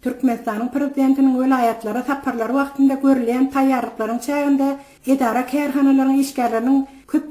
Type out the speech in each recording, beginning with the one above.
Türkmenistanyň prezidentiniň welaýatlara saparlary wagtynda görülýän taýýarlyklaryň çäginde edara-kärhanalaryň işgärleriniň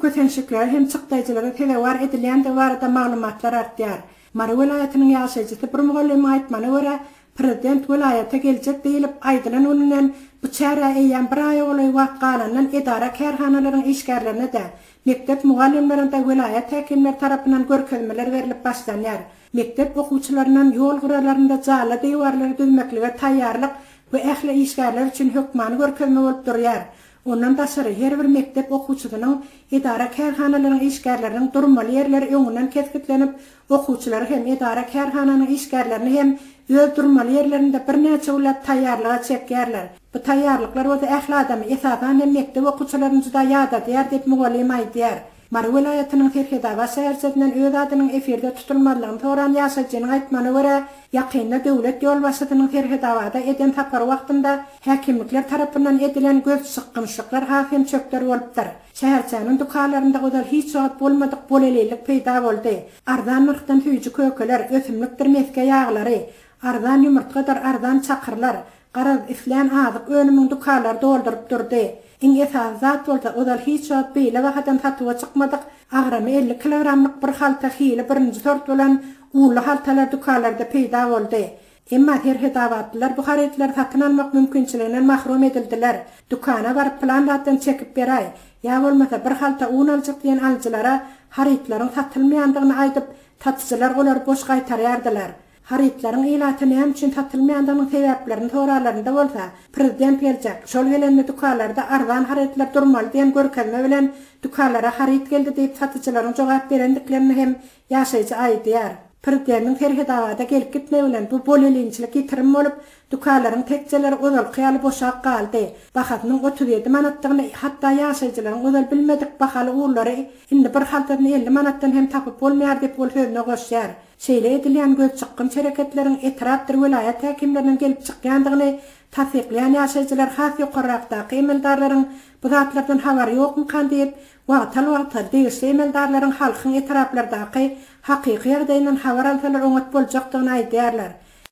köseniçliklere hem çykdajylara sezewar edilýän de barada maglumatlar artýar. Mara welaýatynyň ýaşaýjysy bir mugallim aýtmana görä prezident welaýata geljek diýilip aýdylan önünden bu çäre eýýän bir aý bolay wagt galandan edara-kärhanalaryň işgärlerine de mektep mugallimlerinde welaýat häkimleri tarapyndan görkezmeler berilip başlanýar. Mektep okuwçylarynyň ýol guralarynda jala diýwarlary düzmeklige taýýarlyk we ähli işgärler üçin hökmany görkezme bolup durýar. Ondan daşary her bir mektep okuwçysynyň edara-kärhanalaryň işgärleriniň durmaly ýerleri öňünden keskitlenip, okuwçylar hem edara-kärhananyň işgärlerini hem öz durmaly ýerlerinde bir näçe ulat taýýarlyga çekýärler. Bu taýýarlyklar öňe ähli adamy esasan hem mektep okuwçylaryny juda ýada diýär diýip mugallim aýdýar. Mara welaýatynyň terhidaba şäherçesinden öz adynyň efirde tutulmalygyny soran ýaşaýjynyň aýtmana görä, ýakynda döwlet ýolbaşçysynyň terhidabada eden tapar wagtynda häkimlikler tarapyndan edilen göz çykgynçlyklar hakim çökler bolupdyr. Şäherçeniň dukanlarynda godar hiç wagt bolmadyk bolelylik peýda boldy. Ardan nyrkdan tüýjü kökeler, ösümlik dirmeske ýaglary, ardan ýumurtgadar ardan çakyrlar, garaz islen azyk önümiň dukanlar doldurup durdy. İngilizce zat bolsa odal hiç wagt beýle wagtdan satyga çykmadyk. Agramy 50 kilogramlyk bir halta hili birinji sort bolan uly haltalar dukanlarda peýda boldy. Emma terhidabatlylar bu haritler satyn almak mümkinçiliginden mahrum edildiler. Dukana baryp plandatdan çekip beräy. Ya bolmasa bir halta un aljak diýen aljylara haritlaryň satylmaýandygyny aýdyp, satyjylar olary boş gaýtarýardylar. Haritlaryň ilatyny hem üçin satylmaýandygynyň sebäplerini soralarynda bolsa, prezident geljek. Şol gelenme dukanlarda ardan haritler durmaly diýen görkezme bilen dukanlara harit geldi diýip satyjylaryň jogap berendiklerini hem ýaşaýjy aýdýar. Prezidentiniň terhidabada gelip gitme bilen bu bolýandygyçylyk ýitirim bolup, dukanlaryň tekçeleri ozal kıyaly boşak galdy. Bahatynyň 37 manatdygyny hatda ýaşaýjylaryň ozal bilmedik bahaly uğurlary indi bir haltany 50 manatdan hem tapyp bolmaýar diýip bol sözüne goşýar. Şeýle edilýän göz çykgyn çereketleriň etrapdyr welaýat häkimleriniň gelip çykýandygyny tasdiqlayan ýaşaýjylar has ýokarrakdaky emeldarlaryň bu zatlardan habary ýokmy kan diýip wagtal degişli emeldarlaryň halkyň etraplardaky hakyky ýerdeýinden habar alsalar öňet boljakdygyny aýdýarlar.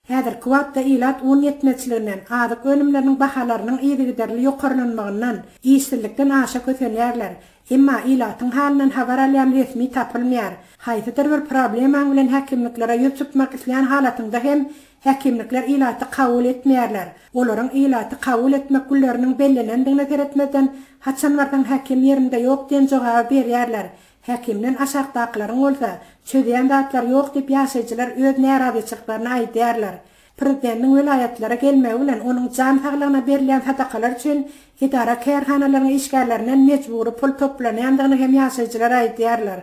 Häzirki wagtda ilat un ýetmezçiliginden, azyk önümleriniň bahalarynyň ýygyderli ýokarlanmagyndan, ýyşsizlikden aşa kösenýärler. Emma ilatyň halinden habar alýan resmi tapylmaýar. Haýsydyr bir problem bilen häkimliklere ýüz tutmak isleýän halatynda hem häkimlikler ilaty kabul etmeýärler. Olaryň ilaty kabul etmek gülleriniň bellenendigine teretmeden haçanlardan häkim ýerinde ýok diýen jogap berýärler. Häkimden aşagdaklaryň bolsa, çözeýän zatlar ýok diýip ýaşaýjylar öz näradyçyklaryny aýdýarlar. Prezidentiniň welaýatlara gelmegi bilen onuň jan saglygyna berilýän sadakalar üçin edara-kärhanalaryň işgärlerinden mecburi pul toplanýandygyny hem ýaşaýjylar aýdýarlar.